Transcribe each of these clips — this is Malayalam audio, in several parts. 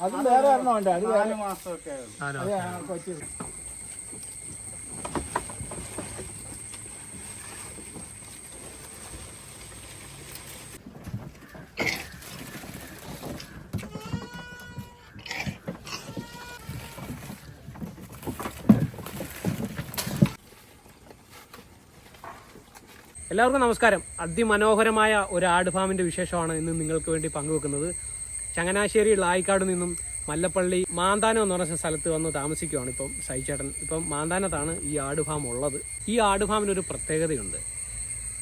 അത് വേറെ ഒരെണ്ണം ഉണ്ട്. അത് 4 മാസമൊക്കെ കൊച്ചു. എല്ലാവർക്കും നമസ്കാരം. അതിമനോഹരമായ ഒരു ആട് ഫാമിൻ്റെ വിശേഷമാണ് ഇന്ന് നിങ്ങൾക്ക് വേണ്ടി പങ്കുവെക്കുന്നത്. ചങ്ങനാശ്ശേരി ളായിക്കാട് നിന്നും മല്ലപ്പള്ളി മാന്താനം എന്ന് പറഞ്ഞ സ്ഥലത്ത് വന്ന് താമസിക്കുകയാണ് ഇപ്പം സൈചേട്ടൻ. ഇപ്പം മാന്താനത്താണ് ഈ ആട് ഫാം ഉള്ളത്. ഈ ആട് ഫാമിനൊരു പ്രത്യേകതയുണ്ട്.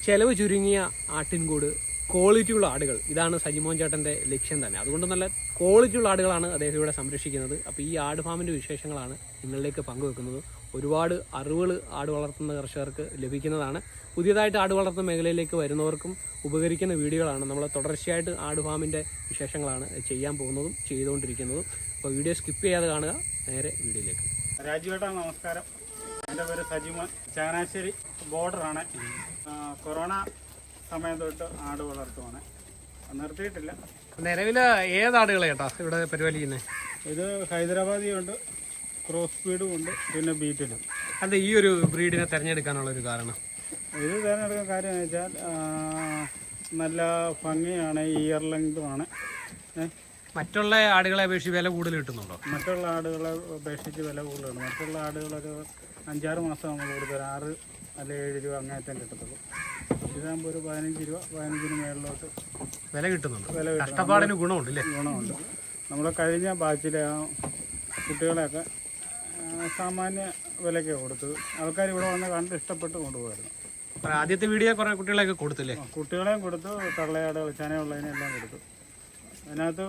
ചെലവ് ചുരുങ്ങിയ ആട്ടിൻകൂട്, ക്വാളിറ്റിയുള്ള ആടുകൾ. ഇതാണ് സജിമോൻ ചേട്ടൻ്റെ ലക്ഷ്യം തന്നെ. അതുകൊണ്ട് നല്ല ക്വാളിറ്റിയുള്ള ആടുകളാണ് അദ്ദേഹം ഇവിടെ സംരക്ഷിക്കുന്നത്. അപ്പോൾ ഈ ആട് ഫാമിൻ്റെ വിശേഷങ്ങളാണ് നിങ്ങളിലേക്ക് പങ്കുവെക്കുന്നത്. ഒരുപാട് അറിവുകൾ ആട് വളർത്തുന്ന കർഷകർക്ക് ലഭിക്കുന്നതാണ്. പുതിയതായിട്ട് ആട് വളർത്തുന്ന മേഖലയിലേക്ക് വരുന്നവർക്കും ഉപകരിക്കുന്ന വീഡിയോകളാണ്. നമ്മൾ തുടർച്ചയായിട്ട് ആട് ഫാമിൻ്റെ വിശേഷങ്ങളാണ് ചെയ്യാൻ പോകുന്നതും ചെയ്തുകൊണ്ടിരിക്കുന്നതും. അപ്പോൾ വീഡിയോ സ്കിപ്പ് ചെയ്യാതെ കാണുക. നേരെ വീഡിയോയിലേക്ക്. രാജുവേട്ടാ നമസ്കാരം. എൻ്റെ പേര് സജിമോൻ. ചങ്ങനാശ്ശേരി ബോർഡറാണ്. കൊറോണ സമയം തൊട്ട് ആട് വളർത്തുവാണ്. നിർത്തിയിട്ടില്ല. നിലവിൽ ഏതാടുകളെ ചേട്ടാ ഇവിടെ പരിപാലിക്കുന്നത്? ഇത് ഹൈദരാബാദിയുണ്ട്, ക്രോസ് ബീഡും ഉണ്ട്, പിന്നെ ബീറ്റിലും. അത് ഈ ഒരു ബ്രീഡിനെ തിരഞ്ഞെടുക്കാനുള്ളൊരു കാരണം? ഇത് തിരഞ്ഞെടുക്കുന്ന കാര്യം എന്ന് വെച്ചാൽ നല്ല ഭംഗിയാണ്, ഇയർ ലെങ്തുമാണ്. മറ്റുള്ള ആടുകളെ അപേക്ഷിച്ച് വില കൂടുതൽ കിട്ടുന്നുണ്ടോ? മറ്റുള്ള ആടുകളെ അപേക്ഷിച്ച് വില കൂടുതലാണ്. മറ്റുള്ള ആടുകളൊരു 5-6 മാസം നമ്മൾ കൊടുത്താൽ 6 അല്ലെങ്കിൽ 7 രൂപ അങ്ങനത്തെ കിട്ടത്തുള്ളൂ. ഇതാകുമ്പോൾ ഒരു 15 രൂപ, 15-ന് മേളിലോട്ട് വില കിട്ടുന്നുണ്ട്. കഷ്ടപ്പാടിന് ഗുണമുണ്ട്. ഗുണമുണ്ട്. നമ്മൾ കഴിഞ്ഞ ബാച്ചിലെ കുട്ടികളെയൊക്കെ സാമാന്യ വിലയ്ക്ക് കൊടുത്തത്. ആൾക്കാർ ഇവിടെ വന്ന് കണ്ട് ഇഷ്ടപ്പെട്ട് കൊണ്ടുപോകായിരുന്നു. ആദ്യത്തെ വീഡിയോ കുറേ കുട്ടികളെയൊക്കെ കൊടുത്തില്ലേ? കുട്ടികളെയും കൊടുത്തു, തള്ളയാടുകൾ, ചനയുള്ളതിനെല്ലാം കൊടുത്തു. അതിനകത്ത്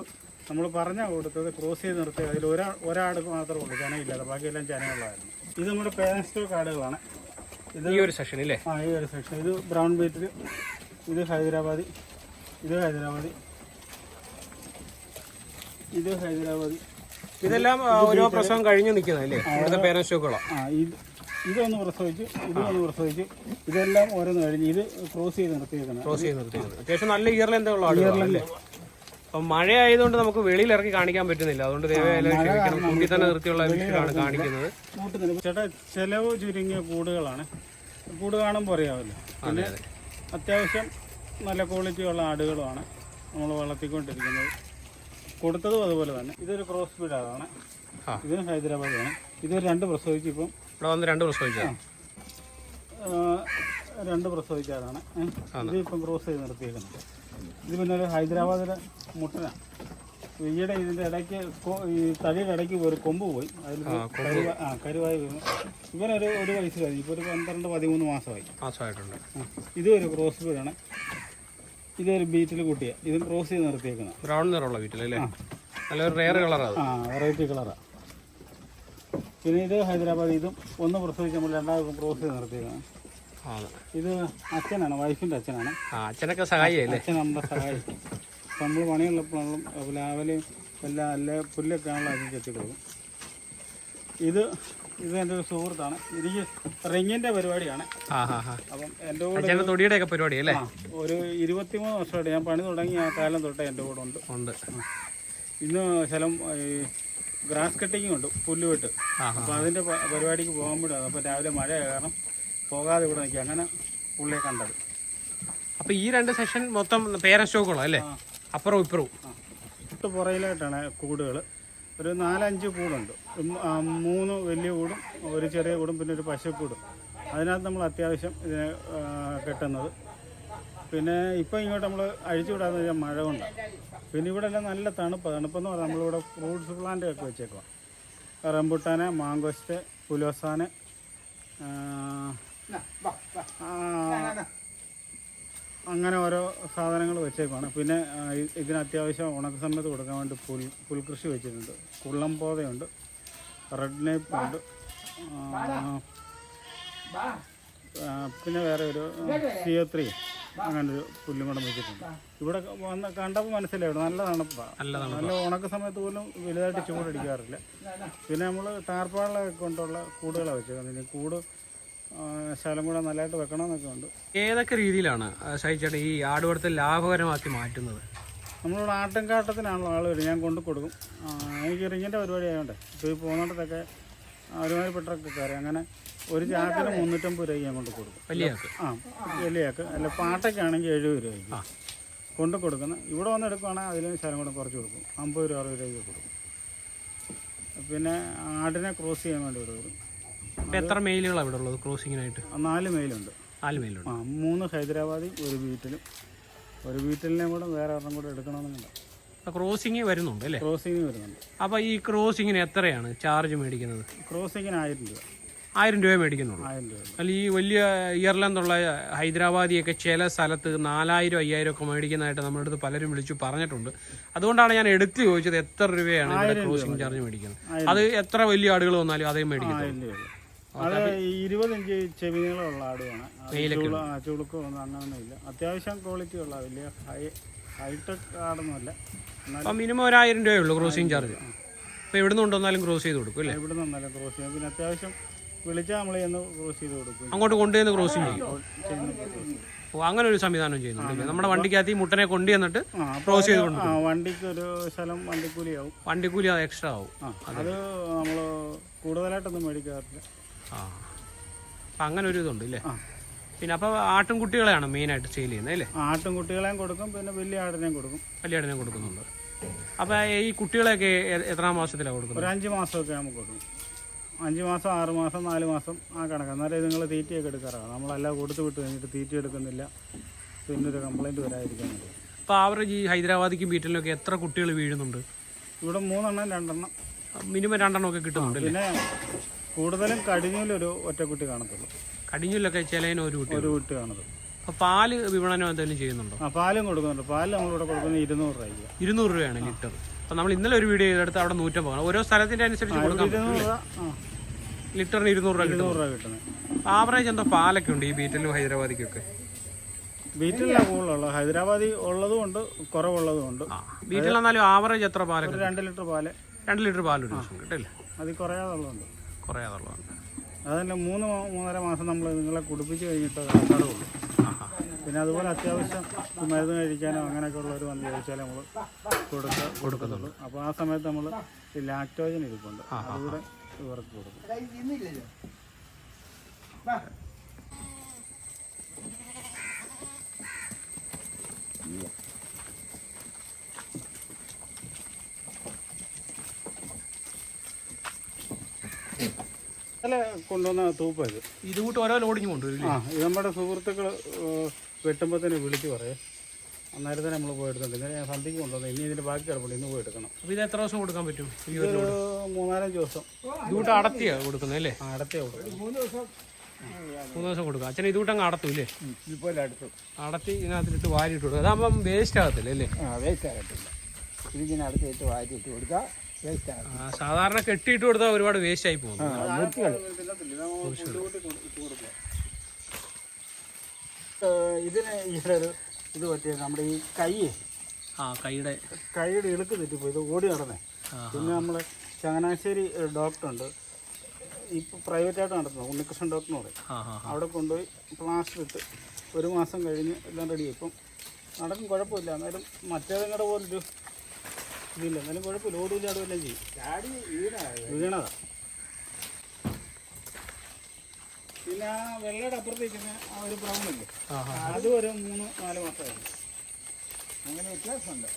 നമ്മൾ പറഞ്ഞാൽ കൊടുത്തത് ക്രോസ് ചെയ്ത് നിർത്തി. അതിൽ ഒരാൾക്ക് മാത്രമേ ഉള്ളൂ ചനയില്ലാതെ, ബാക്കിയെല്ലാം ചനയുള്ളതായിരുന്നു. ഇത് നമ്മുടെ പേരന്റ് സ്റ്റോക്ക് ആടുകളാണ്. ഇത് ഈ ഒരു സെക്ഷൻ ഇല്ലേ? ഈ ഒരു സെക്ഷൻ. ഇത് ബ്രൗൺ ബീറ്റിൽ, ഇത് ഹൈദരാബാദി, ഇത് ഹൈദരാബാദി, ഇത് ഹൈദരാബാദി. ഇതെല്ലാം ഓരോ പ്രസവം കഴിഞ്ഞ് നിൽക്കുന്നതല്ലേ ഇവിടുത്തെ പേരന്റ് സ്റ്റോക്കുകളോ? ഇതൊന്ന് പ്രസവിച്ച്, ഇതൊന്ന് പ്രസവിച്ച്, ഇതെല്ലാം ഓരോന്ന് കഴിഞ്ഞ് ഇത് ക്രോസ് ചെയ്ത് നിർത്തിയിരിക്കുന്നത്. അത്യാവശ്യം നല്ല ഇയർ ലെന്ത് ഉള്ള ആടുകളല്ലേ? അപ്പം മഴ ആയതുകൊണ്ട് നമുക്ക് വെളിയിൽ ഇറക്കി കാണിക്കാൻ പറ്റുന്നില്ല. അതുകൊണ്ട് ദയവായി കൂട്ടി തന്നെ നിർത്തിയുള്ള വിഷയമാണ് കാണിക്കുന്നത്. ചേട്ടാ, ചെലവ് ചുരുങ്ങിയ കൂടുകളാണ്. കൂട് കാണുമ്പോൾ അറിയാമല്ലോ. പിന്നെ അത്യാവശ്യം നല്ല ക്വാളിറ്റിയുള്ള ആടുകളുമാണ് നമ്മൾ വളർത്തിക്കൊണ്ടിരിക്കുന്നത്. കൊടുത്തതും അതുപോലെ തന്നെ. ഇതൊരു ക്രോസ് ബീഡാണ്. ഇതിന് ഹൈദരാബാദിയാണ്. ഇതൊരു 2 പ്രസവിച്ച് ഇപ്പം ഇവിടെ വന്ന് 2 പ്രസവിച്ചാണ്. 2 പ്രസവിച്ചാലാണ്. ഇത് ഇപ്പം ക്രോസ് ചെയ്ത് നിർത്തിയേക്കുന്നത്. ഇത് പിന്നെ ഒരു ഹൈദരാബാദിലെ മുട്ടനാണ്. ഈയിടെ ഇതിൻ്റെ ഇടയ്ക്ക് ഈ തടിയുടെ ഇടയ്ക്ക് ഒരു കൊമ്പ് പോയി. അതിൽ കരുവായി വീണു. ഇവനൊരു വയസ്സ് കഴിഞ്ഞു. ഇപ്പോൾ ഒരു 12-13 മാസമായിട്ടുണ്ട്. ഇതൊരു ക്രോസ് ബീഡാണ്. ഇതൊരു ബീറ്റിൽ കുട്ടിയ. ഇതും ക്രോസ് ചെയ്ത് നിർത്തിയേക്കുന്നത്. ബ്രൗൺ നിറമുള്ള ബീറ്റിലല്ലേ? നല്ലൊരു റെയർ കളറാണ്. വെറൈറ്റി കളറാണ്. പിന്നെ ഇത് ഹൈദരാബാദ്. ഇതും ഒന്ന് പ്രസവിച്ച് നമ്മൾ 2 ക്രോസ് ചെയ്ത് നിർത്തിയേക്കുന്നത്. ഇത് അച്ഛനാണ്, വൈഫിൻ്റെ അച്ഛനാണ്. അച്ഛനൊക്കെ സഹായിയല്ലേ? അച്ഛൻ നമ്മുടെ സഹായി. നമ്മൾ പണിയുള്ളപ്പോഴും രാവിലെ എല്ലാം അല്ലെ പുല്ലൊക്കെ ആണല്ലോ അതിന് ചെത്തി കൊടുക്കും. ഇത് എൻ്റെ ഒരു സുഹൃത്താണ്. എനിക്ക് റിങ്ങിൻ്റെ പരിപാടിയാണ്. അപ്പം എൻ്റെ കൂടെ പരിപാടി അല്ലേ? ഒരു 23 വർഷമായിട്ട് ഞാൻ പണി തുടങ്ങി ആ കാലം തൊട്ടേ എൻ്റെ കൂടെ ഉണ്ട്. ഇന്ന് ശലം ഗ്രാസ് കട്ടിങ് ഉണ്ട്, പുല്ലുവെട്ട്. അപ്പോൾ അതിൻ്റെ പരിപാടിക്ക് പോകാൻ വിടുക. അപ്പോൾ രാവിലെ മഴ കാരണം പോകാതെ ഇവിടെ നിൽക്കുക. അങ്ങനെ പുള്ളിയെ കണ്ടത്. അപ്പോൾ ഈ 2 സെക്ഷൻ മൊത്തം പേരന്റ് സ്റ്റോക്കുകളോ അല്ലേ? അപ്പുറവും ഇപ്പുറവും പുറയിലായിട്ടാണ് കൂടുകൾ. ഒരു 4-5 കൂടുണ്ട്. 3 വലിയ കൂടും, ഒരു ചെറിയ കൂടും, പിന്നെ ഒരു പശുക്കൂടും. അതിനകത്ത് നമ്മൾ അത്യാവശ്യം ഇതിനെ കെട്ടുന്നത്. പിന്നെ ഇപ്പം ഇങ്ങോട്ട് നമ്മൾ അഴിച്ചു വിടാന്ന് വെച്ചാൽ മഴ കൊണ്ടാണ്. പിന്നെ ഇവിടെ എല്ലാം നല്ല തണുപ്പെന്ന് പറഞ്ഞാൽ നമ്മളിവിടെ ഫ്രൂട്ട്സ് പ്ലാന്റ് ഒക്കെ വെച്ചേക്കാം. റംബുട്ടാന്, മാങ്കോസ്റ്റ്, പുലോസാന്, അങ്ങനെ ഓരോ സാധനങ്ങൾ വെച്ചേക്കാണ്. പിന്നെ ഇതിന് അത്യാവശ്യം ഉണക്ക സമയത്ത് കൊടുക്കാൻ വേണ്ടി പുൽകൃഷി വെച്ചിട്ടുണ്ട്. കുള്ളംപോതയുണ്ട്, റെഡ് നേപ്പ് ഉണ്ട്, പിന്നെ വേറെ ഒരു CO3 അങ്ങനൊരു പുല്ലും കൂടെ വെച്ചിട്ടുണ്ട്. ഇവിടെ വന്ന് കണ്ടപ്പോൾ മനസ്സിലായി നല്ല തണുപ്പാണ്. നല്ല ഉണക്ക സമയത്ത് പോലും വലുതായിട്ട് ചൂടടിക്കാറില്ല. പിന്നെ നമ്മൾ ടാർപ്പാളൊക്കെ കൊണ്ടുള്ള കൂടുകളാണ് വെച്ചേക്കുന്നത്. ഇനി കൂട് ശകലം കൂടെ നല്ലതായിട്ട് വെക്കണമെന്നൊക്കെ ഉണ്ട്. ഏതൊക്കെ രീതിയിലാണ് സഹിച്ചേട്ടാ ഈ ആടുവളർത്തൽ ലാഭകരമാക്കി മാറ്റുന്നത്? നമ്മളിവിടെ ആട്ടിൻകാട്ടത്തിനാണല്ലോ ആൾ വരും, ഞാൻ കൊണ്ടു കൊടുക്കും. എനിക്ക് റിങ്ങിൻ്റെ പരിപാടി ആയതുകൊണ്ട് ഇപ്പോൾ ഈ പോകുന്നിടത്തൊക്കെ ഒരുമാതിരിപ്പെട്ടൊക്കെ കയറി അങ്ങനെ ഒരു ചാക്കിന് 350 രൂപയ്ക്ക് ഞാൻ കൊണ്ട് കൊടുക്കും. വലിയ ചാക്ക് അല്ല പാട്ടയ്ക്കാണെങ്കിൽ 70 രൂപയ്ക്ക് കൊണ്ട് കൊടുക്കുന്നത്. ഇവിടെ വന്ന് എടുക്കുകയാണെങ്കിൽ അതിലും ശരം കൂടെ കുറച്ച് കൊടുക്കും, 50 രൂപ 60 രൂപയ്ക്ക് കൊടുക്കും. പിന്നെ ആടിനെ ക്രോസ് ചെയ്യാൻ വേണ്ടി ഇവിടെ വരും. എത്ര മെയിലുകളാണ് ഇവിടെ ഉള്ളത് ക്രോസിങ്ങിനായിട്ട്? 4 മെയിലുണ്ട്. 4 മെയിലുണ്ട്. 3 ഹൈദരാബാദി, ഒരു വീട്ടിലിനെയും കൂടെ വേറെ ഒരെണ്ണം കൂടെ എടുക്കണമെന്നുണ്ട്. ക്രോസിങ് വരുന്നുണ്ട് അല്ലേ? ക്രോസിങ് വരുന്നുണ്ട്. അപ്പോൾ ഈ ക്രോസിങ്ങിന് എത്രയാണ് ചാർജ് മേടിക്കുന്നത്? ക്രോസിങ്ങിന് 1000 രൂപ. 1000 രൂപ മേടിക്കുന്നുള്ളൂ. 1000 രൂപ. അല്ല ഈ വലിയ ഇയർലെന്നുള്ള ഹൈദരാബാദിയൊക്കെ ചില സ്ഥലത്ത് 4000 5000 ഒക്കെ മേടിക്കുന്നതായിട്ട് നമ്മുടെ അടുത്ത് പലരും വിളിച്ചു പറഞ്ഞിട്ടുണ്ട്. അതുകൊണ്ടാണ് ഞാൻ എടുത്ത് ചോദിച്ചത് എത്ര രൂപയാണ് ഇവിടെ ക്രോസിംഗ് ചാർജ് മേടിക്കുന്നത്. അത് എത്ര വലിയ ആടുകൾ വന്നാലും അതേ മേടിക്കുന്നത്. 1000 രൂപ. അത് 20 ഇഞ്ച് ചെവിനീളമുള്ള ആടുമാണ്. ചുളുക്കൊന്നും അങ്ങനെയൊന്നുമില്ല. അത്യാവശ്യം ക്വാളിറ്റി ഉള്ള വലിയ ഹൈടെക് ആടൊന്നുമല്ല. അപ്പം മിനിമം 1000 രൂപയേ ഉള്ളൂ ക്രോസിംഗ് ചാർജ്. അപ്പോൾ എവിടെ നിന്ന് കൊണ്ടുവന്നാലും ക്രോസ് ചെയ്ത് കൊടുക്കും അല്ലേ? എവിടെ നിന്നാലും ക്രോസ് ചെയ്യാം. പിന്നെ അത്യാവശ്യം വിളിച്ചാൽ നമ്മൾ ചെന്ന് ക്രോസ് ചെയ്ത് കൊടുക്കും. അങ്ങോട്ട് കൊണ്ടുവന്ന് ക്രോസിംഗ് ചെയ്യും. ഓ അങ്ങനെ ഒരു സംവിധാനം ചെയ്യുന്നുണ്ട്. നമ്മുടെ വണ്ടിക്കകത്ത് ഈ മുട്ടനെ കൊണ്ടുവന്നിട്ട് ക്രോസ് ചെയ്ത് കൊണ്ട് വണ്ടിക്ക് ഒരു സ്ഥലം വണ്ടിക്കൂലിയാവും. വണ്ടിക്കൂലി അത് എക്സ്ട്രാ ആവും. അത് നമ്മൾ കൂടുതലായിട്ടൊന്നും മേടിക്കാറില്ല. അപ്പം അങ്ങനെ ഒരു ഇതുണ്ട് അല്ലേ? പിന്നെ അപ്പോൾ ആട്ടിൻകുട്ടികളെയാണ് മെയിനായിട്ട് സെയിൽ ചെയ്യുന്നത് അല്ലേ? ആട്ടിൻകുട്ടികളെയും കൊടുക്കും, പിന്നെ വലിയ ആടിനെയും കൊടുക്കും. വലിയ ആടിനെയും കൊടുക്കുന്നുണ്ട്. അപ്പോൾ ഈ കുട്ടികളെയൊക്കെ എത്രാം മാസത്തിലാണ് കൊടുക്കുന്നത്? ഒരു 5 മാസമൊക്കെ നമുക്ക് കൊടുക്കും. 5 മാസം 6 മാസം 4 മാസം ആ കണക്ക്. അന്നേരം നിങ്ങൾ തീറ്റയൊക്കെ എടുക്കാറാണ്. നമ്മളെല്ലാം കൊടുത്ത് വിട്ട് കഴിഞ്ഞിട്ട് തീറ്റ എടുക്കുന്നില്ല, പിന്നൊരു കംപ്ലൈൻറ്റ് വരാതിരിക്കാൻ വേണ്ടി. അപ്പോൾ ആവറേജ് ഈ ഹൈദരാബാദിക്കും ബീറ്റലിനൊക്കെ എത്ര കുട്ടികൾ വീഴുന്നുണ്ട്? ഇവിടെ 3 എണ്ണം 2 എണ്ണം മിനിമം 2 എണ്ണം ഒക്കെ കിട്ടുന്നുണ്ട്. പിന്നെ കൂടുതലും കടിഞ്ഞൂലൊരു ഒറ്റക്കുട്ടി കാണത്തുള്ളൂ. കടിഞ്ഞൂലൊക്കെ ചിലതിന് ഒരു കുട്ടി കാണത്തുള്ളൂ. അപ്പോൾ പാല് വിപണനം എന്തെങ്കിലും ചെയ്യുന്നുണ്ടോ? പാലും കൊടുക്കുന്നുണ്ട്. പാല് നമ്മളിവിടെ കൊടുക്കുന്നത് 200 രൂപയ്ക്ക്. 200 രൂപയാണ് ലിറ്റർ. അപ്പോൾ നമ്മൾ ഇന്നലെ ഒരു വീഡിയോ ചെയ്തെടുത്ത് അവിടെ 150 ഓരോ സ്ഥലത്തിൻ്റെ അനുസരിച്ച് കൊടുക്കാം. ലിറ്ററിന് 200 രൂപ കിട്ടുന്നത്. ആവറേജ് എന്തോ പാലൊക്കെ ഉണ്ട് ഈ ബീറ്റലും ഹൈദരാബാദിക്കൊക്കെ? ബീറ്റലിലാണ് കൂടുതലുള്ളത്. ഹൈദരാബാദി ഉള്ളതും ഉണ്ട്, കുറവുള്ളതും ഉണ്ട്. ബീറ്റലെന്നാലും ആവറേജ് എത്ര പാലൊക്കെ? 2 ലിറ്റർ പാല്. 2 ലിറ്റർ പാൽ ഒരു ദിവസം കിട്ടില്ല. അത് കുറയാതുള്ളതുണ്ട്. കുറയാതുള്ളതുണ്ട്. അതന്നെ 3-3.5 മാസം നമ്മൾ നിങ്ങളെ കുടിപ്പിച്ച് കഴിഞ്ഞിട്ട് കടവുള്ളൂ. പിന്നെ അതുപോലെ അത്യാവശ്യം മരുന്ന് കഴിക്കാനോ അങ്ങനെയൊക്കെ ഉള്ളവർ വന്ന് ചോദിച്ചാൽ നമ്മൾ കൊടുക്കുന്നുള്ളൂ. അപ്പോൾ ആ സമയത്ത് നമ്മൾ ലാക്ടോജൻ ഇരിപ്പുണ്ട്, അതുകൂടെ ഇവർക്ക് കൊടുക്കും. കൊണ്ടുവന്ന തൂപ്പ ഇത് കൂട്ട് ഓരോ ലോഡിങ് കൊണ്ടുവരും. ഇത് നമ്മുടെ സുഹൃത്തുക്കൾ വെട്ടുമ്പോൾ തന്നെ വിളിച്ച് പറയേ, അന്നേരം തന്നെ നമ്മൾ പോയി എടുത്തിട്ടുണ്ട്. ഇന്നലെ ഞാൻ സന്ധ്യക്ക് കൊണ്ടുവന്നത്. ഇനി ഇതിൻ്റെ ബാക്കി കിടപ്പുണ്ട്, ഇന്ന് പോയി എടുക്കണം. അപ്പോൾ ഇത് എത്ര ദിവസം കൊടുക്കാൻ പറ്റും? 3-4 ദിവസം. ഇതുകൂട്ട് അടത്തിയാണ് കൊടുക്കുന്നത് അല്ലേ? അടത്തിയാണ് കൊടുക്കുന്നത്. 3 ദിവസം കൊടുക്കാം. അച്ഛൻ ഇതുകൂട്ടങ്ങ് അടത്തും ഇല്ലേ? ഇതുപോലെ അടത്തി ഇതിനകത്തിട്ട് വാരിയിട്ട് കൊടുക്കുക. അതാകുമ്പം വേസ്റ്റ് ആകത്തില്ല അല്ലേ? വേസ്റ്റ് ആകത്തില്ല. ഇതിങ്ങനെ അടുത്തിട്ട് വാരിയിട്ട് കൊടുക്കുക. സാധാരണ കെട്ടിയിട്ട് കൊടുത്താൽ ഒരുപാട് വേസ്റ്റ് ആയി പോകും. ഇതിന് ഇത് പറ്റിയ നമ്മുടെ ഈ കൈയുടെ ഇളുക്ക് തെറ്റിപ്പോയി. ഇത് ഓടി നടന്നേ. പിന്നെ നമ്മൾ ചങ്ങനാശ്ശേരി ഡോക്ടറുണ്ട്, ഇപ്പം പ്രൈവറ്റായിട്ട് നടത്തുന്നത്, ഉണ്ണികൃഷ്ണൻ ഡോക്ടറിന് പറയും. അവിടെ കൊണ്ടുപോയി പ്ലാസ്റ്റർ ഇട്ട് 1 മാസം കഴിഞ്ഞ് എല്ലാം റെഡിയായി. ഇപ്പം നടക്കും, കുഴപ്പമില്ല. എന്നാലും മറ്റേതങ്ങടെ പോലൊരു ഇതില്ല. എന്നാലും കുഴപ്പമില്ല, ഓടിയില്ല അടുവെല്ലാം ചെയ്യും. വീണതാ. പിന്നെ ആ വെള്ളയുടെ അപ്പുറത്തേക്കുന്ന ആ ഒരു ബ്രൗണില്ലേ, അതും ഒരു 3-4 മാസമായിരുന്നു. അങ്ങനെ വ്യത്യാസമുണ്ട്.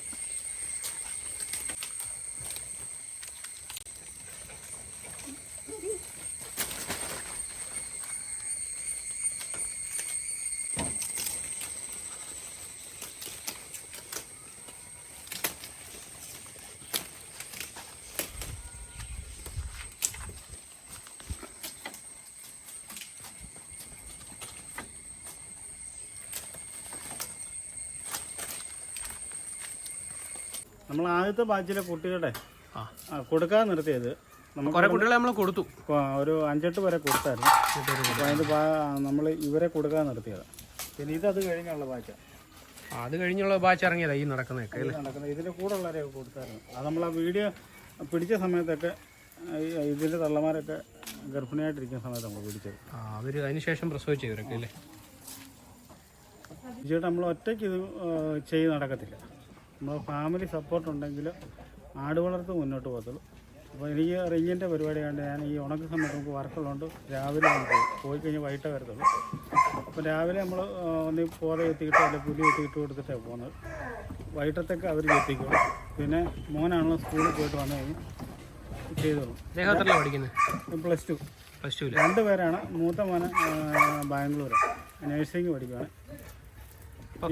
നമ്മൾ ആദ്യത്തെ ബാച്ചിലെ കുട്ടികളുടെ കൊടുക്കാൻ നിർത്തിയത് കുറെ കുട്ടികളെ നമ്മൾ കൊടുത്തു. ഒരു 5-8 വരെ കൊടുത്തായിരുന്നു. അപ്പോൾ അതിൻ്റെ നമ്മൾ ഇവരെ കൊടുക്കാൻ നിർത്തിയത്. പിന്നെ ഇത് കഴിഞ്ഞുള്ള ബാച്ചാണ്. അത് കഴിഞ്ഞുള്ള ബാച്ച് ഇറങ്ങിയതാ ഈ നടക്കുന്നതൊക്കെ നടക്കുന്നത്. ഇതിൻ്റെ കൂടെ ഉള്ളവരെയൊക്കെ കൊടുത്തായിരുന്നു. അത് നമ്മൾ ആ വീഡിയോ പിടിച്ച സമയത്തൊക്കെ ഇതിൻ്റെ തള്ളമാരൊക്കെ ഗർഭിണിയായിട്ടിരിക്കുന്ന സമയത്ത് നമ്മൾ പിടിച്ചത്. അവർ അതിനുശേഷം പ്രസവിച്ചവരൊക്കെ അല്ലേ? ചേട്ടാ നമ്മൾ ഒറ്റയ്ക്ക് ഇത് ചെയ്ത് നടക്കത്തില്ല. നമ്മൾ ഫാമിലി സപ്പോർട്ട് ഉണ്ടെങ്കിൽ ആട് വളർത്ത് മുന്നോട്ട് പോകത്തുള്ളൂ. അപ്പോൾ എനിക്ക് റിങ്ങിൻ്റെ പരിപാടിയാണ്ട് ഞാൻ ഈ ഉണക്ക സമയത്ത് നമുക്ക് വർക്കുള്ളതുകൊണ്ട് രാവിലെ നമുക്ക് പോയി കഴിഞ്ഞാൽ വൈകിട്ടേ വരത്തുള്ളൂ. അപ്പോൾ രാവിലെ നമ്മൾ ഒന്ന് പോത എത്തിയിട്ട് അല്ലെങ്കിൽ പുലി എത്തിയിട്ട് കൊടുത്തിട്ടാണ് പോകുന്നത്. വൈകിട്ടത്തേക്ക് അവർ എത്തിക്കും. പിന്നെ മോനാണല്ലോ സ്കൂളിൽ പോയിട്ട് വന്നു കഴിഞ്ഞ് ചെയ്തോളും. +2 2 പേരാണ്. മൂത്ത മോന് ബാംഗ്ലൂർ നഴ്സിംഗ് പഠിക്കുകയാണ്.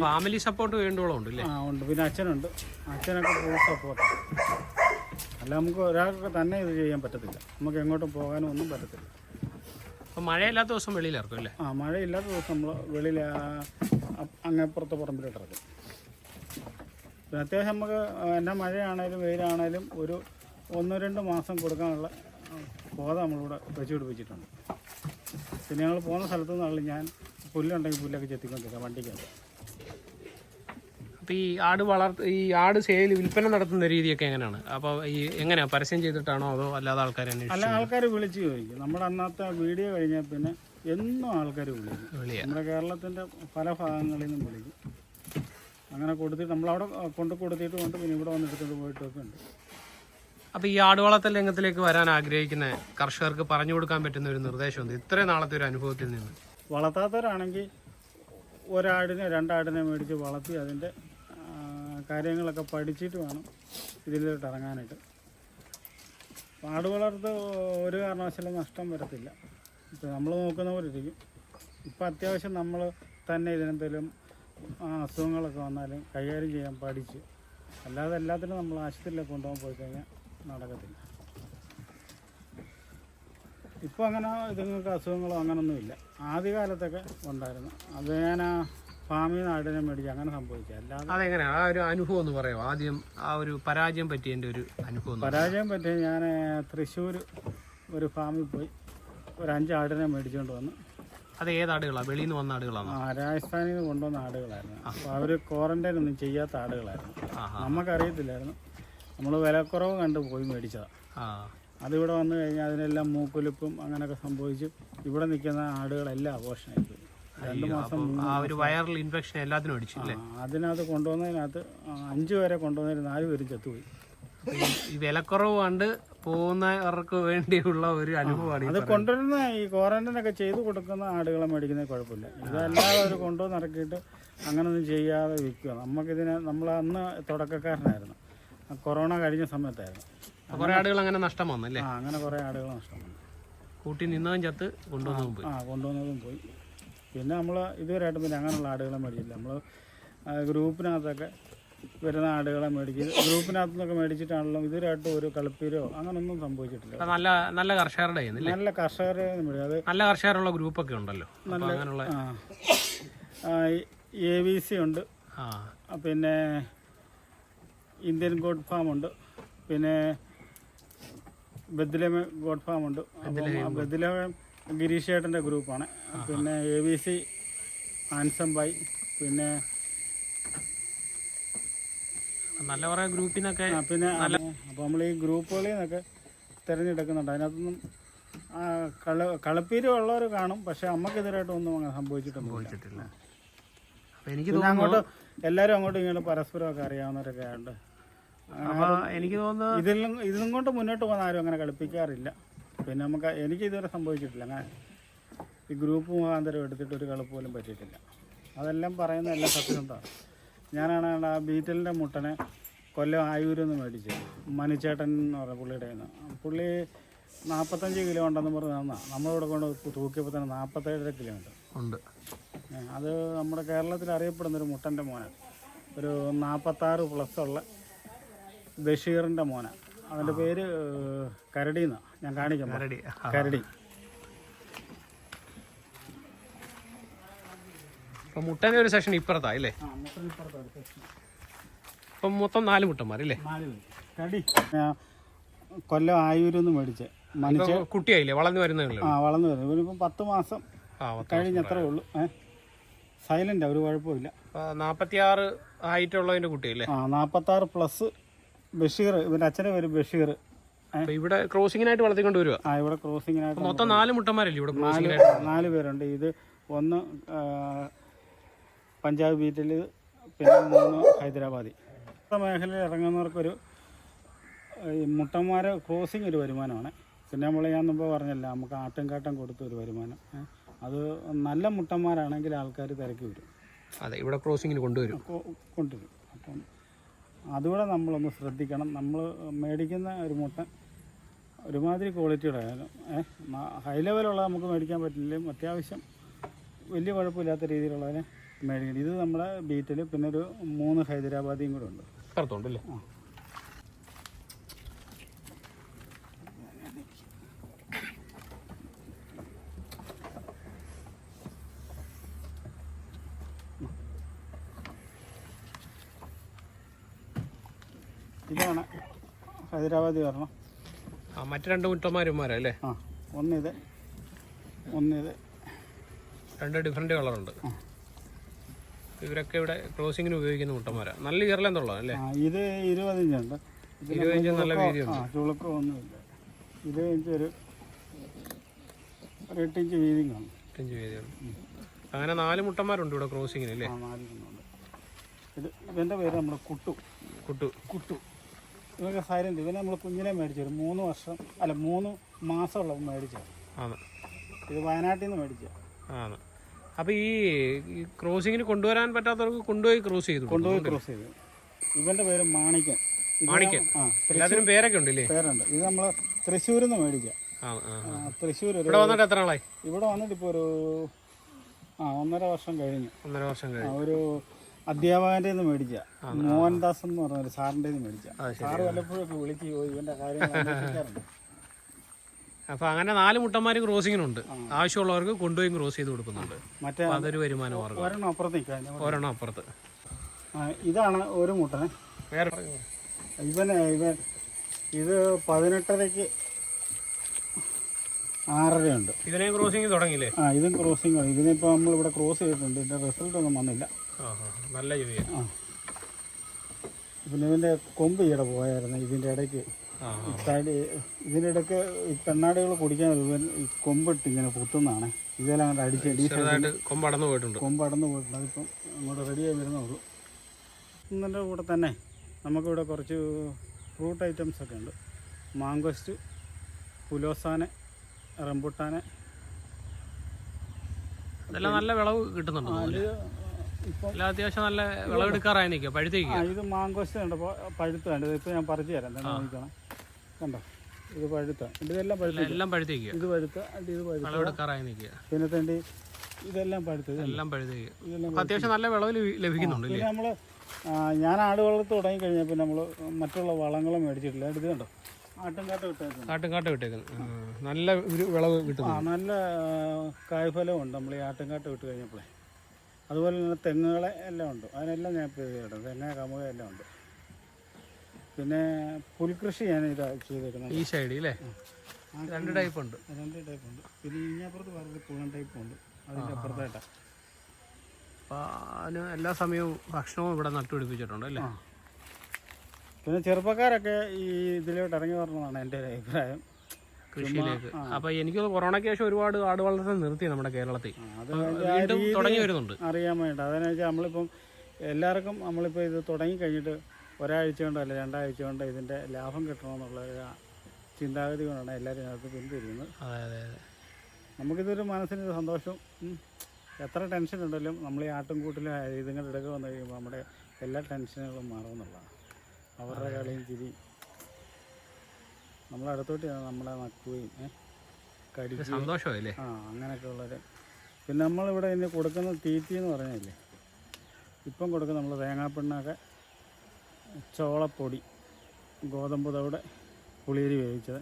ഫാമിലി സപ്പോർട്ട് വേണ്ടോളം ഉണ്ട്. ഉണ്ട്. പിന്നെ അച്ഛനുണ്ട്. അച്ഛനൊക്കെ ഫുൾ സപ്പോർട്ട്. അല്ല നമുക്ക് ഒരാൾക്ക് തന്നെ ഇത് ചെയ്യാൻ പറ്റത്തില്ല. നമുക്ക് എങ്ങോട്ടും പോകാനും ഒന്നും പറ്റത്തില്ല. അപ്പോൾ മഴയില്ലാത്ത ദിവസം വെളിയിലിറക്കും അല്ലേ? മഴയില്ലാത്ത ദിവസം നമ്മൾ വെളിയിൽ അങ്ങേപ്പുറത്ത് പറമ്പിലിട്ട് ഇറക്കും. പിന്നെ അത്യാവശ്യം നമുക്ക് എന്നാ മഴയാണേലും വെയിലാണേലും ഒരു 1-2 മാസം കൊടുക്കാനുള്ള പോത നമ്മളിവിടെ വെച്ച് പിടിപ്പിച്ചിട്ടുണ്ട്. പിന്നെ ഞങ്ങൾ പോകുന്ന സ്ഥലത്തു നിന്നാണ് ഞാൻ പുല്ലുണ്ടെങ്കിൽ പുല്ലൊക്കെ ചെത്തിക്കൊണ്ടിരിക്കുക വണ്ടിക്കകത്ത്. അപ്പോൾ ഈ ആട് സെയിൽ വിൽപ്പന നടത്തുന്ന രീതിയൊക്കെ എങ്ങനെയാണ്? അപ്പോൾ എങ്ങനെയാണ് പരസ്യം ചെയ്തിട്ടാണോ അതോ അല്ലാതെ ആൾക്കാർ അല്ല, ആൾക്കാർ വിളിച്ച് ചോദിക്കും. നമ്മുടെ അന്നത്തെ വീഡിയോ കഴിഞ്ഞാൽ പിന്നെ എന്നും ആൾക്കാർ വിളിക്കും. നമ്മുടെ കേരളത്തിൻ്റെ പല ഭാഗങ്ങളിൽ നിന്നും വിളിക്കും. അങ്ങനെ കൊടുത്തിട്ട് നമ്മളവിടെ കൊടുത്തിട്ടുമുണ്ട്. പിന്നെ ഇവിടെ വന്നെടുത്തിട്ട് പോയിട്ടൊക്കെ ഉണ്ട്. അപ്പോൾ ഈ ആടുവളർത്തൽ രംഗത്തിലേക്ക് വരാൻ ആഗ്രഹിക്കുന്ന കർഷകർക്ക് പറഞ്ഞു കൊടുക്കാൻ പറ്റുന്ന ഒരു നിർദ്ദേശമുണ്ട് ഇത്രയും നാളത്തെ ഒരു അനുഭവത്തിൽ നിന്ന്? വളർത്താത്തവരാണെങ്കിൽ ഒരാടിനെ 2 ആടിനെ മേടിച്ച് വളർത്തി അതിൻ്റെ കാര്യങ്ങളൊക്കെ പഠിച്ചിട്ട് വേണം ഇതിലോട്ട് ഇറങ്ങാനായിട്ട്. ആട് വളർത്ത് ഒരു കാരണവശാലും നഷ്ടം വരത്തില്ല. ഇപ്പം നമ്മൾ നോക്കുന്ന പോലെ ഇരിക്കും. ഇപ്പം അത്യാവശ്യം നമ്മൾ തന്നെ ഇതിനെന്തെങ്കിലും അസുഖങ്ങളൊക്കെ വന്നാലും കൈകാര്യം ചെയ്യാൻ പഠിച്ച്, അല്ലാതെ എല്ലാത്തിനും നമ്മൾ ആശുപത്രിയിലൊക്കെ കൊണ്ടുപോകാൻ പോയി കഴിഞ്ഞാൽ നടക്കത്തില്ല. ഇപ്പോൾ അങ്ങനെ ഇതുങ്ങൾക്ക് അസുഖങ്ങളോ അങ്ങനൊന്നുമില്ല. ആദ്യകാലത്തൊക്കെ ഉണ്ടായിരുന്നു. അത് ഞാൻ ഫാമിൽ നിന്ന് ആടിനെ മേടിച്ച് അങ്ങനെ സംഭവിക്കുക. അല്ലാതെ അതെങ്ങനെയാണ് ആ ഒരു അനുഭവം എന്ന് പറയുമോ? ആദ്യം ആ ഒരു പരാജയം പറ്റിയതിൻ്റെ ഒരു അനുഭവം. പരാജയം പറ്റിയ ഞാൻ തൃശ്ശൂർ ഒരു ഫാമിൽ പോയി ഒരു 5 ആടിനെ മേടിച്ചുകൊണ്ട് വന്നു. അത് ഏത് ആടുകളാണ്? വെളിയിൽ നിന്ന് വന്ന ആടുകളാണ്? രാജസ്ഥാനിൽ നിന്ന് കൊണ്ടുവന്ന ആടുകളായിരുന്നു. അപ്പോൾ അവർ ക്വാറന്റൈൻ ഒന്നും ചെയ്യാത്ത ആടുകളായിരുന്നു. നമുക്കറിയത്തില്ലായിരുന്നു. നമ്മൾ വിലക്കുറവ് കണ്ട് പോയി മേടിച്ചതാണ്. അതിവിടെ വന്നു കഴിഞ്ഞാൽ അതിനെല്ലാം മൂക്കൊലിപ്പും അങ്ങനെയൊക്കെ സംഭവിച്ചു. ഇവിടെ നിൽക്കുന്ന ആടുകളെല്ലാം അബോർഷനായി പോയി. 2 മാസം വൈറൽ ഇൻഫെക്ഷൻ എല്ലാത്തിനും അടിച്ചില്ലേ? അതിനകത്ത് കൊണ്ടുവന്നതിനകത്ത് 5 പേരെ കൊണ്ടുവന്നതിന് 4 പേരും ചത്തുപോയി. ഈ വിലക്കുറവ് കണ്ട് പോകുന്നവർക്ക് വേണ്ടിയുള്ള ഒരു അനുഭവമാണ് അത്. കൊണ്ടുവരുന്ന ഈ ക്വാറന്റൈനൊക്കെ ചെയ്ത് കൊടുക്കുന്ന ആടുകളെ മേടിക്കുന്നത് കുഴപ്പമില്ല. ഇതല്ലാതെ അവർ കൊണ്ടുവന്ന് ഇറക്കിയിട്ട് അങ്ങനൊന്നും ചെയ്യാതെ വിൽക്കുക. നമുക്കിതിനെ നമ്മൾ അന്ന് തുടക്കക്കാരനായിരുന്നു. കൊറോണ കഴിഞ്ഞ സമയത്തായിരുന്നു. കുറേ ആടുകൾ അങ്ങനെ നഷ്ടം വന്നല്ലേ? അങ്ങനെ കുറേ ആടുകൾ നഷ്ടം വന്നു. കൂട്ടി നിന്നതും ചത്ത് കൊണ്ടുവന്നതും പോയി. കൊണ്ടുവന്നതും പോയി. പിന്നെ നമ്മൾ ഇതുവരെയായിട്ട് പിന്നെ അങ്ങനെയുള്ള ആടുകളെ മേടിച്ചില്ല. നമ്മൾ ഗ്രൂപ്പിനകത്തൊക്കെ വരുന്ന ആടുകളെ മേടിക്കുന്നത്. ഗ്രൂപ്പിനകത്തു നിന്നൊക്കെ മേടിച്ചിട്ടാണല്ലോ. ഇതുവരെയായിട്ട് ഒരു കളിപ്പീരോ അങ്ങനൊന്നും സംഭവിച്ചിട്ടില്ല. നല്ല കർഷകരുടെ നല്ല കർഷകരെ മേടിക്കും. അത് നല്ല കർഷകരുള്ള ഗ്രൂപ്പൊക്കെ ഉണ്ടല്ലോ. നല്ല ABC ഉണ്ട്. പിന്നെ ഇന്ത്യൻ ഗോഡ് ഫാം ഉണ്ട്. പിന്നെ ബദ്ലം ഗോഡ് ഫാം ഉണ്ട്. ബദ്ലം ഗിരീഷ് ചേട്ടൻ്റെ ഗ്രൂപ്പാണ്. പിന്നെ ABC ആൻസംബായി. പിന്നെ നല്ല കുറേ ഗ്രൂപ്പിനൊക്കെ പിന്നെ അപ്പോൾ നമ്മൾ ഈ ഗ്രൂപ്പുകളിൽ നിന്നൊക്കെ തിരഞ്ഞെടുക്കുന്നുണ്ട്. അതിനകത്തൊന്നും കളപ്പീര് ഉള്ളവർ കാണും. പക്ഷെ നമുക്കിതുവരായിട്ടൊന്നും അങ്ങനെ സംഭവിച്ചിട്ടില്ല. എനിക്ക് അങ്ങോട്ട് എല്ലാവരും അങ്ങോട്ടും ഇങ്ങോട്ടും പരസ്പരമൊക്കെ അറിയാവുന്നവരൊക്കെ ആയതുകൊണ്ട് എനിക്ക് തോന്നുന്നു ഇതും കൊണ്ട് മുന്നോട്ട് പോകുന്ന ആരും അങ്ങനെ കളിപ്പിക്കാറില്ല. പിന്നെ എനിക്ക് ഇതുവരെ സംഭവിച്ചിട്ടില്ല. അങ്ങനെ ഈ ഗ്രൂപ്പ് മുഖാന്തരം എടുത്തിട്ട് ഒരു കളപ്പ് പോലും പറ്റിയിട്ടില്ല. അതെല്ലാം പറയുന്ന എല്ലാം സത്യസന്ധമാണ്. ഞാനാണ് ആ ബീറ്റലിൻ്റെ മുട്ടനെ കൊല്ലം ആയൂരിൽ നിന്ന് മേടിച്ചത്. മനുച്ചേട്ടൻ എന്ന് പറഞ്ഞ പുള്ളിയുടെ നിന്ന്. പുള്ളി 45 കിലോ ഉണ്ടെന്ന് പറഞ്ഞ് തന്നാൽ നമ്മളിവിടെ കൊണ്ട് തൂക്കിയപ്പോൾ തന്നെ 47 കിലോ ഉണ്ട്. അത് നമ്മുടെ കേരളത്തിൽ അറിയപ്പെടുന്നൊരു മുട്ടൻ്റെ മോനാണ്. ഒരു 46+ ഉള്ള ബഷീറിൻ്റെ മോനാണ്. അവൻ്റെ പേര് കരടി എന്നാണ്. ഞാൻ കാണിക്കാം. കരടി. മുട്ടൻ്റെ ഒരു സെഷൻ ഇപ്പുറത്താ അല്ലേ? അപ്പം മൊത്തം 4 മുട്ടന്മാരല്ലേ? 4 കടി. കൊല്ലം ആയൂരിൽ നിന്ന് മേടിച്ച് കുട്ടിയായില്ലേ? വളർന്നു വരുന്നേ? വളർന്നു വരുന്നത്. ഇവനിപ്പം 10 മാസം കഴിഞ്ഞത്രേ ഉള്ളൂ. സൈലൻ്റ്, ഒരു കുഴപ്പമില്ല. 46 ഹൈറ്റുള്ളതിൻ്റെ കുട്ടിയല്ലേ? 46+ ബഷീർ. ഇവൻ്റെ അച്ഛൻ്റെ പേര് ബഷീർ. ഇവിടെ ക്രോസിങ്ങിനായിട്ട് വളർത്തിക്കൊണ്ട് വരുക. ഇവിടെ ക്രോസിങ്ങിനായിട്ട് മൊത്തം 4 മുട്ടന്മാരല്ലേ ഇവിടെ? 4 പേരുണ്ട്. ഇത് 1 പഞ്ചാബ് ബീറ്റിൽ, പിന്നെ 3 ഹൈദരാബാദി. മേഖലയിൽ ഇറങ്ങുന്നവർക്കൊരു ഈ മുട്ടന്മാരെ ക്രോസിങ് ഒരു വരുമാനമാണ്. പിന്നെ ഞാൻ മുമ്പ് പറഞ്ഞല്ല, നമുക്ക് ആട്ടുംകാട്ടം കൊടുത്ത ഒരു വരുമാനം. അത് നല്ല മുട്ടന്മാരാണെങ്കിൽ ആൾക്കാർ തിരക്കി വരും. അതെ, ഇവിടെ ക്രോസിങ്ങിന് കൊണ്ടുവരും. അപ്പം അതുകൂടെ നമ്മളൊന്ന് ശ്രദ്ധിക്കണം. നമ്മൾ മേടിക്കുന്ന ഒരു മുട്ട ഒരുമാതിരി ക്വാളിറ്റിയുടെ ആയാലും ഹൈ ലെവലുള്ള നമുക്ക് മേടിക്കാൻ പറ്റില്ലെങ്കിലും അത്യാവശ്യം വലിയ കുഴപ്പമില്ലാത്ത രീതിയിലുള്ളതിനെ മേടിക്കണം. ഇത് നമ്മുടെ ബീറ്റിൽ പിന്നെ ഒരു 3 ഹൈദരാബാദിയും കൂടെ ഉണ്ട്. പുറത്തുണ്ടല്ലേ? ഇതാണ് ഹൈദരാബാദി വരണം. മറ്റു 2 മുട്ടന്മാരല്ലേ? ഒന്നിത് 2 ഡിഫറെൻറ്റ് കളറുണ്ട്. ഇവരൊക്കെ ഇവിടെ ക്രോസിങ്ങിന് ഉപയോഗിക്കുന്ന മുട്ടന്മാരാണ്. നല്ല ഇയർലെന്തുള്ളതാണ് അല്ലേ? ഇത് 20 ഇഞ്ചുണ്ട്. 20 ഇഞ്ച് നല്ല വീതിയുണ്ട്. ചുളുക്കം ഒന്നുമില്ല. 20 ഇഞ്ച് ഒരു 8 ഇഞ്ച് വീതിയും കാണും. 8 ഇഞ്ച് വീതിയുണ്ട്. അങ്ങനെ 4 മുട്ടന്മാരുണ്ട് ഇവിടെ ക്രോസിങ്ങിന് അല്ലേ? 4 ഉണ്ട്. ഇവൻ്റെ പേര് നമ്മൾ കുട്ടു. ഇവനൊക്കെ സൈലൻറ്റ്. ഇവനെ നമ്മൾ കുഞ്ഞിനെ മേടിച്ചത് 3 മാസമുള്ള മേടിച്ചത്. ഇത് വയനാട്ടിൽ നിന്ന് മേടിച്ചത്. അപ്പോൾ ഈ ക്രോസിങ്ങിന് കൊണ്ടുവരാൻ പറ്റാത്തവർക്ക് കൊണ്ടുപോയി ക്രോസ് ചെയ്തു. ഇവൻ്റെ പേര് മാണിക്കൻ. എല്ലാത്തിനും പേരൊക്കെ ഉണ്ടല്ലേ? പേരുണ്ട്. ഇത് നമ്മൾ തൃശ്ശൂരിൽ നിന്ന് മേടിക്കാം. തൃശ്ശൂർ ഇവിടെ വന്നിട്ട് എത്ര നാളായി? ഇവിടെ വന്നിട്ട് ഇപ്പോൾ ഒരു 1.5 വർഷം കഴിഞ്ഞു. ഒരു അധ്യാപകൻ്റെ നിന്ന് മേടിച്ച മോഹൻദാസ് എന്ന് പറഞ്ഞൊരു സാറിൻ്റെ നിന്ന് മേടിച്ച. സാറ് വല്ലപ്പോഴൊക്കെ വിളിച്ച് പോയി ഇവൻ്റെ കാര്യം അന്വേഷിക്കാറുണ്ട്. അപ്പോൾ അങ്ങനെ 4 മുട്ടന്മാർ ക്രോസിങ്ങിനുണ്ട്. ആവശ്യമുള്ളവർക്ക് കൊണ്ടുപോയി ക്രോസ് ചെയ്ത് കൊടുക്കുന്നുണ്ട്. മറ്റേ അതൊരു വരുമാന മാർഗ്ഗം. ഒരെണ്ണം അപ്പുറത്ത്. ഇതാണ് ഒരു മുട്ടനെ. വേറെ ഇവൻ ഇത് 18.5-ക്ക് 6.5 ഉണ്ട്. ഇതിനെയും ക്രോസിങ് തുടങ്ങിയില്ലേ? ഇതും ക്രോസിങ്. ഇതിനിപ്പോൾ നമ്മളിവിടെ ക്രോസ് ചെയ്തിട്ടുണ്ട്. ഇതിൻ്റെ റിസൾട്ട് ഒന്നും വന്നില്ല. നല്ല ജോലിയ. പിന്നെ ഇതിൻ്റെ കൊമ്പ് ഈടെ പോയായിരുന്നു. ഇതിൻ്റെ ഇടയ്ക്ക് ഇതിൻ്റെ ഇടയ്ക്ക് ഈ പെണ്ണാടുകൾ കുടിക്കാൻ കൊമ്പിട്ട് ഇങ്ങനെ കുത്തുന്നതാണ്. ഇതെല്ലാം അങ്ങോട്ട് അടിച്ച് കൊമ്പ് അടന്നു പോയിട്ടുണ്ട്. അതിപ്പം അങ്ങോട്ട് റെഡിയായി വരുന്നുള്ളൂ. ഇതിൻ്റെ കൂടെ തന്നെ നമുക്കിവിടെ കുറച്ച് ഫ്രൂട്ട് ഐറ്റംസ് ഒക്കെ ഉണ്ട്. മാങ്കോസ്റ്റ്, പുലോസാന്, റംബുട്ടാന്. അതെല്ലാം നല്ല വിളവ് കിട്ടുന്നുണ്ട്. ഇപ്പം അത്യാവശ്യം നല്ല വിളവെടുക്കാറായി നിൽക്കുക. പഴുത്തേക്കുക. ഇത് മാങ്കോസ്റ്റ് ഉണ്ട്. പഴുത്ത വേണ്ടത് ഇപ്പോൾ ഞാൻ പറിച്ചു തരാം. എന്താ നോക്കണം. കണ്ടോ, ഇത് പഴുത്ത. ഇതെല്ലാം പഴുത്തേക്കുക. ഇത് പഴുത്ത. ഇത് വിളവെടുക്കാറായി നിൽക്കുക. പിന്നെ തേണ്ടി ഇതെല്ലാം പഴുത്തത്. എല്ലാം പഴുത്തേക്കുക. അത്യാവശ്യം നല്ല വിളവ് ലഭിക്കുന്നുണ്ട്. പിന്നെ നമ്മൾ ഞാൻ ആട് വളർത്ത് തുടങ്ങി കഴിഞ്ഞാൽ പിന്നെ നമ്മൾ മറ്റുള്ള വളങ്ങളും മേടിച്ചിട്ടില്ല. ഇത് കണ്ടോ, ആട്ടുംകാട്ട വിട്ടേക്കുന്നു. നല്ല ഒരു വിളവ് കിട്ടും. നല്ല കായ്ഫലവും ഉണ്ട് നമ്മൾ ഈ ആട്ടുംകാട്ട വിട്ട് കഴിഞ്ഞപ്പോഴേ. അതുപോലെ തന്നെ തെങ്ങുകളെ എല്ലാം ഉണ്ട്. അതിനെല്ലാം ഞാൻ ഇപ്പോൾ ചെയ്തിട്ടുണ്ട്. തെങ്ങ, കമുക എല്ലാം ഉണ്ട്. പിന്നെ പുൽകൃഷി ഞാൻ ചെയ്തേക്കുന്നത് ഈ സൈഡിൽ അല്ലേ? 2 ടൈപ്പ് ഉണ്ട്. പിന്നെ ഇങ്ങപ്പുറത്ത് പറഞ്ഞ പുഴൻ ടൈപ്പും ഉണ്ട്. അതിൻ്റെ അപ്പുറത്തായിട്ടാണ്. അപ്പോൾ അതിന് എല്ലാ സമയവും ഭക്ഷണവും ഇവിടെ നട്ടുപിടിപ്പിച്ചിട്ടുണ്ട് അല്ലേ? പിന്നെ ചെറുപ്പക്കാരൊക്കെ ഈ ഇതിലോട്ട് ഇറങ്ങി വരണമെന്നാണ് എൻ്റെ ഒരു അഭിപ്രായം, കൃഷിയിലേക്ക്. അപ്പോൾ എനിക്ക് കൊറോണയ്ക്ക് ശേഷം ഒരുപാട് ആട് വളർത്തൽ നിർത്തി നമ്മുടെ കേരളത്തിൽ. വീണ്ടും തുടങ്ങി വരുന്നുണ്ട്. അറിയാൻ വേണ്ട. അതെന്ന് വെച്ചാൽ നമ്മളിപ്പം എല്ലാവർക്കും നമ്മളിപ്പോൾ ഇത് തുടങ്ങി കഴിഞ്ഞിട്ട് ഒരാഴ്ച കൊണ്ടോ അല്ല 2 ആഴ്ച കൊണ്ടോ ഇതിൻ്റെ ലാഭം കിട്ടണമെന്നുള്ള ചിന്താഗതി കൊണ്ടാണ് എല്ലാവരും അതിനകത്ത് പിന്തിരിയുന്നത്. നമുക്കിതൊരു മനസ്സിനൊരു സന്തോഷം. എത്ര ടെൻഷൻ ഉണ്ടെങ്കിലും നമ്മൾ ഈ ആട്ടുംകൂട്ടിലും ഇതുങ്ങളുടെ ഇടയ്ക്ക് വന്നു കഴിയുമ്പോൾ നമ്മുടെ എല്ലാ ടെൻഷനുകളും മാറുമെന്നുള്ളതാണ്. അവരുടെ കളിയും ചിരി നമ്മളടുത്തോട്ട് നമ്മളെ നക്കുകയും കടിക്കുകയും സന്തോഷമല്ലേ. അങ്ങനെയൊക്കെ ഉള്ളൊരു. പിന്നെ നമ്മളിവിടെ ഇനി കൊടുക്കുന്ന തീറ്റി എന്ന് പറഞ്ഞില്ലേ, ഇപ്പം കൊടുക്കുന്ന നമ്മൾ തേങ്ങാപ്പിണ്ണൊക്കെ, ചോളപ്പൊടി, ഗോതമ്പ് തവിട്, പുളിയരി വേവിച്ചത്,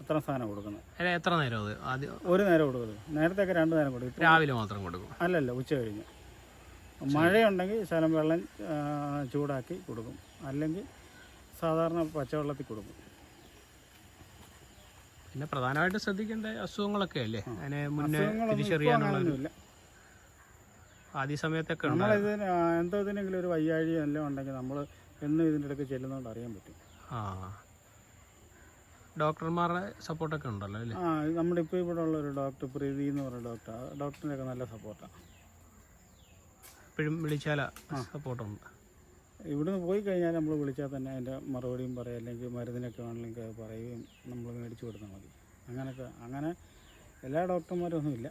അത്ര സാധനം കൊടുക്കുന്നത്. എത്ര നേരം അത്? ആദ്യം ഒരു നേരം കൊടുക്കുന്നത്. നേരത്തെയൊക്കെ 2 നേരം കൊടുക്കും. രാവിലെ മാത്രം കൊടുക്കും? അല്ലല്ല, ഉച്ച കഴിഞ്ഞ്. മഴയുണ്ടെങ്കിൽ ശകലം വെള്ളം ചൂടാക്കി കൊടുക്കും. അല്ലെങ്കിൽ സാധാരണ പച്ചവെള്ളത്തിൽ കൊടുക്കും. പിന്നെ പ്രധാനമായിട്ട് ശ്രദ്ധിക്കേണ്ട അസുഖങ്ങളൊക്കെ അല്ലേ അതിനെ മുന്നേ തിരിച്ചറിയാനുള്ള ആദ്യ സമയത്തൊക്കെ നമ്മളിതിന് എന്തോ ഇതിനെങ്കിലും ഒരു വയ്യാഴി എല്ലാം ഉണ്ടെങ്കിൽ നമ്മൾ എന്നും ഇതിൻ്റെ ഇടയ്ക്ക് ചെല്ലുന്നതുകൊണ്ട് അറിയാൻ പറ്റും. ഡോക്ടർമാരുടെ സപ്പോർട്ടൊക്കെ ഉണ്ടല്ലോ അല്ലേ? നമ്മുടെ ഇപ്പോൾ ഇവിടെ ഉള്ളൊരു ഡോക്ടർ പ്രീതി എന്ന് പറയുന്ന ഡോക്ടറിൻ്റെയൊക്കെ നല്ല സപ്പോർട്ടാണ്. എപ്പോഴും വിളിച്ചാൽ സപ്പോർട്ടുണ്ട്. ഇവിടുന്ന് പോയി കഴിഞ്ഞാൽ നമ്മൾ വിളിച്ചാൽ തന്നെ അതിൻ്റെ മറുപടിയും പറയാം, അല്ലെങ്കിൽ മരുന്നിനൊക്കെ വേണമെങ്കിൽ പറയുകയും നമ്മൾ മേടിച്ച് കൊടുത്താൽ മതി. അങ്ങനെ എല്ലാ ഡോക്ടർമാരും ഒന്നുമില്ല.